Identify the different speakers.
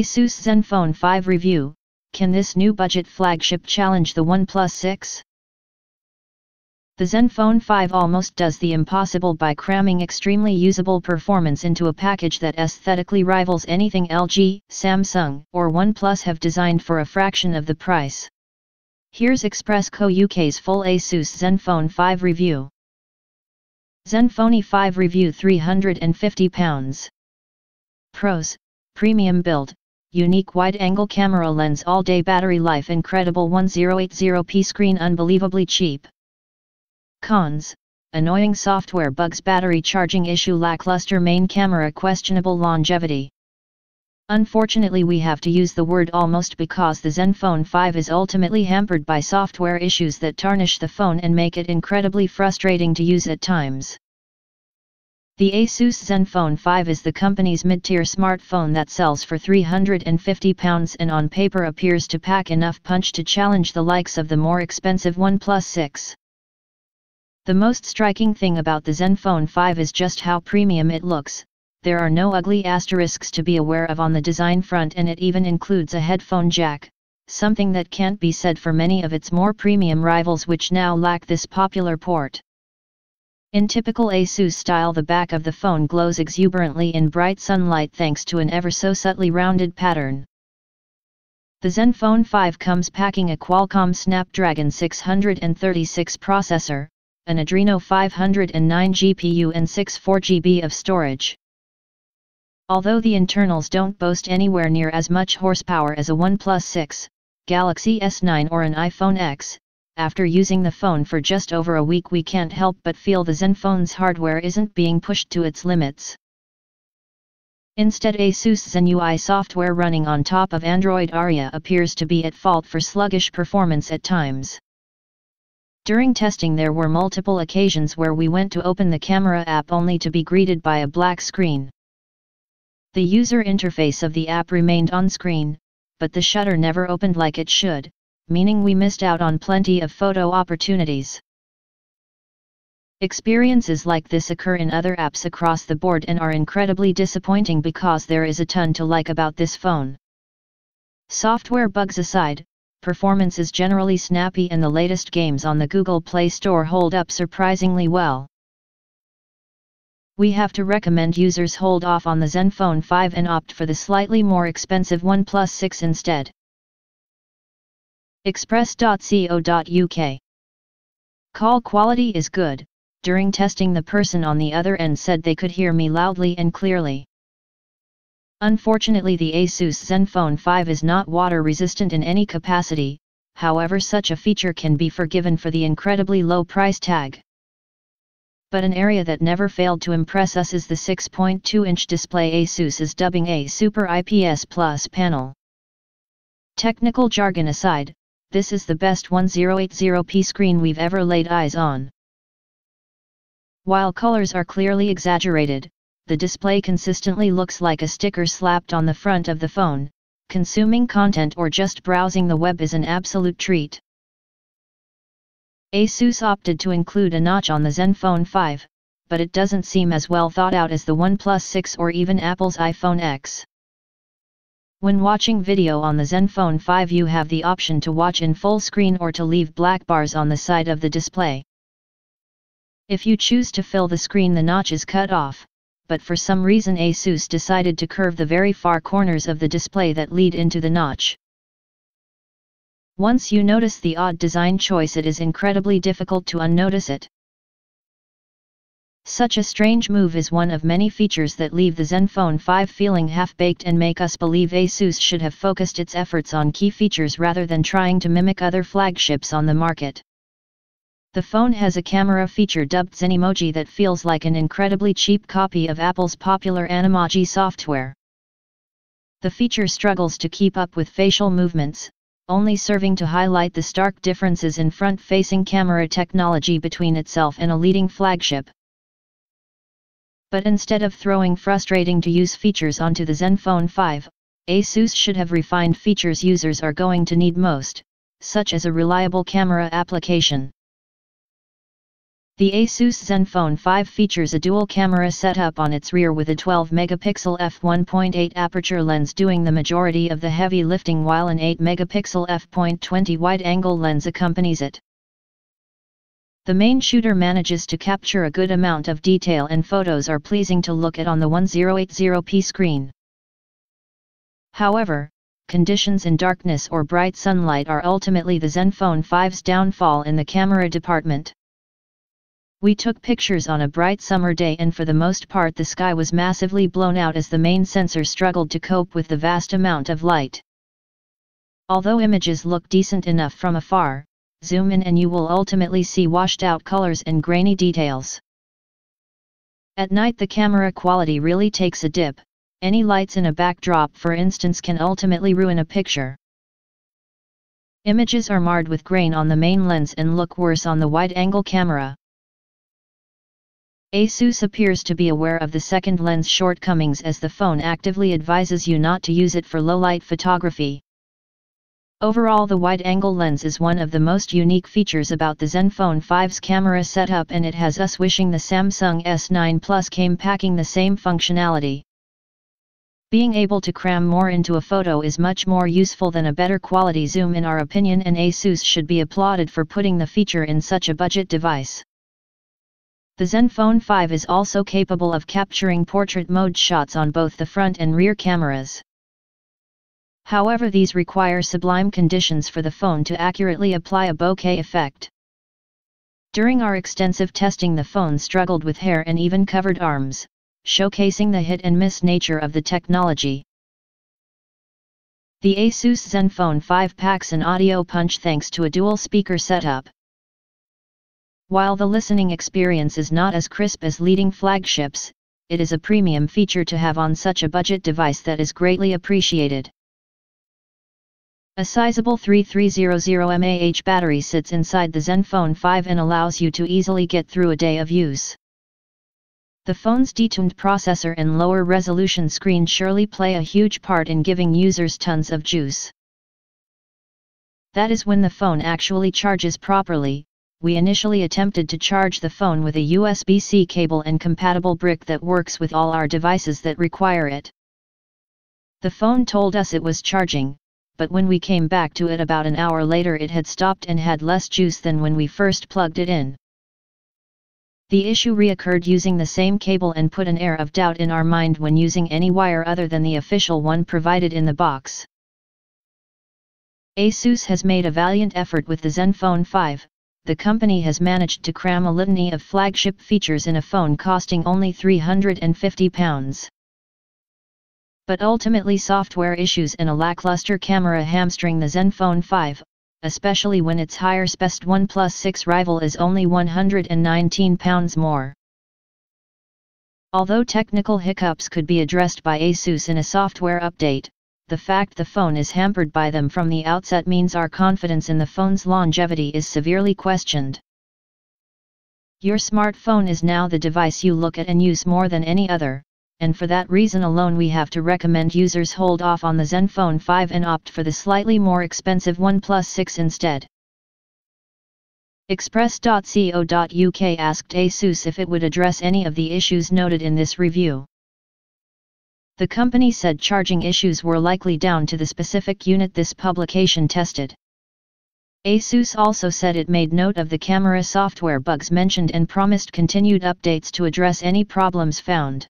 Speaker 1: Asus ZenFone 5 review. Can this new budget flagship challenge the OnePlus 6? The ZenFone 5 almost does the impossible by cramming extremely usable performance into a package that aesthetically rivals anything LG, Samsung, or OnePlus have designed for a fraction of the price. Here's Express Co UK's full Asus ZenFone 5 review. ZenFone 5 review £350. Pros: premium build, unique wide-angle camera lens, all-day battery life, incredible 1080p screen, unbelievably cheap. Cons: annoying software bugs, battery charging issue, lackluster main camera, questionable longevity. Unfortunately, we have to use the word almost because the ZenFone 5 is ultimately hampered by software issues that tarnish the phone and make it incredibly frustrating to use at times. The Asus ZenFone 5 is the company's mid-tier smartphone that sells for £350 and on paper appears to pack enough punch to challenge the likes of the more expensive OnePlus 6. The most striking thing about the ZenFone 5 is just how premium it looks. There are no ugly asterisks to be aware of on the design front, and it even includes a headphone jack, something that can't be said for many of its more premium rivals which now lack this popular port. In typical Asus style, the back of the phone glows exuberantly in bright sunlight thanks to an ever-so-subtly rounded pattern. The ZenFone 5 comes packing a Qualcomm Snapdragon 636 processor, an Adreno 509 GPU and 64GB of storage. Although the internals don't boast anywhere near as much horsepower as a OnePlus 6, Galaxy S9 or an iPhone X, after using the phone for just over a week we can't help but feel the ZenFone's hardware isn't being pushed to its limits. Instead, Asus ZenUI software running on top of Android Oreo appears to be at fault for sluggish performance at times. During testing there were multiple occasions where we went to open the camera app only to be greeted by a black screen. The user interface of the app remained on screen, but the shutter never opened like it should, meaning we missed out on plenty of photo opportunities. Experiences like this occur in other apps across the board and are incredibly disappointing because there is a ton to like about this phone. Software bugs aside, performance is generally snappy and the latest games on the Google Play Store hold up surprisingly well. We have to recommend users hold off on the ZenFone 5 and opt for the slightly more expensive OnePlus 6 instead. Express.co.uk. Call quality is good. During testing, the person on the other end said they could hear me loudly and clearly. Unfortunately, the Asus ZenFone 5 is not water resistant in any capacity, however such a feature can be forgiven for the incredibly low price tag. But an area that never failed to impress us is the 6.2-inch display Asus is dubbing a Super IPS Plus panel. Technical jargon aside, this is the best 1080p screen we've ever laid eyes on. While colors are clearly exaggerated, the display consistently looks like a sticker slapped on the front of the phone. Consuming content or just browsing the web is an absolute treat. Asus opted to include a notch on the ZenFone 5, but it doesn't seem as well thought out as the OnePlus 6 or even Apple's iPhone X. When watching video on the ZenFone 5, you have the option to watch in full screen or to leave black bars on the side of the display. If you choose to fill the screen, the notch is cut off, but for some reason Asus decided to curve the very far corners of the display that lead into the notch. Once you notice the odd design choice, it is incredibly difficult to unnotice it. Such a strange move is one of many features that leave the ZenFone 5 feeling half-baked and make us believe Asus should have focused its efforts on key features rather than trying to mimic other flagships on the market. The phone has a camera feature dubbed Zenimoji that feels like an incredibly cheap copy of Apple's popular Animoji software. The feature struggles to keep up with facial movements, only serving to highlight the stark differences in front-facing camera technology between itself and a leading flagship. But instead of throwing frustrating-to-use features onto the ZenFone 5, Asus should have refined features users are going to need most, such as a reliable camera application. The Asus ZenFone 5 features a dual camera setup on its rear with a 12-megapixel f1.8 aperture lens doing the majority of the heavy lifting, while an 8-megapixel f.20 wide-angle lens accompanies it. The main shooter manages to capture a good amount of detail and photos are pleasing to look at on the 1080p screen. However, conditions in darkness or bright sunlight are ultimately the ZenFone 5's downfall in the camera department. We took pictures on a bright summer day and for the most part the sky was massively blown out as the main sensor struggled to cope with the vast amount of light. Although images look decent enough from afar, zoom in and you will ultimately see washed out colors and grainy details. At night the camera quality really takes a dip. Any lights in a backdrop for instance can ultimately ruin a picture. Images are marred with grain on the main lens and look worse on the wide-angle camera. Asus appears to be aware of the second lens shortcomings as the phone actively advises you not to use it for low-light photography. Overall, the wide-angle lens is one of the most unique features about the ZenFone 5's camera setup, and it has us wishing the Samsung S9 Plus came packing the same functionality. Being able to cram more into a photo is much more useful than a better quality zoom in our opinion, and Asus should be applauded for putting the feature in such a budget device. The ZenFone 5 is also capable of capturing portrait mode shots on both the front and rear cameras. However, these require sublime conditions for the phone to accurately apply a bokeh effect. During our extensive testing, the phone struggled with hair and even covered arms, showcasing the hit and miss nature of the technology. The Asus ZenFone 5 packs an audio punch thanks to a dual speaker setup. While the listening experience is not as crisp as leading flagships, it is a premium feature to have on such a budget device that is greatly appreciated. A sizable 3300 mAh battery sits inside the ZenFone 5 and allows you to easily get through a day of use. The phone's detuned processor and lower resolution screen surely play a huge part in giving users tons of juice. That is when the phone actually charges properly. We initially attempted to charge the phone with a USB-C cable and compatible brick that works with all our devices that require it. The phone told us it was charging, but when we came back to it about an hour later it had stopped and had less juice than when we first plugged it in. The issue reoccurred using the same cable and put an air of doubt in our mind when using any wire other than the official one provided in the box. Asus has made a valiant effort with the ZenFone 5. The company has managed to cram a litany of flagship features in a phone costing only £350. But ultimately software issues and a lackluster camera hamstring the ZenFone 5, especially when its higher-spec'd OnePlus 6 rival is only £119 more. Although technical hiccups could be addressed by Asus in a software update, the fact the phone is hampered by them from the outset means our confidence in the phone's longevity is severely questioned. Your smartphone is now the device you look at and use more than any other, and for that reason alone we have to recommend users hold off on the ZenFone 5 and opt for the slightly more expensive OnePlus 6 instead. Express.co.uk asked Asus if it would address any of the issues noted in this review. The company said charging issues were likely down to the specific unit this publication tested. Asus also said it made note of the camera software bugs mentioned and promised continued updates to address any problems found.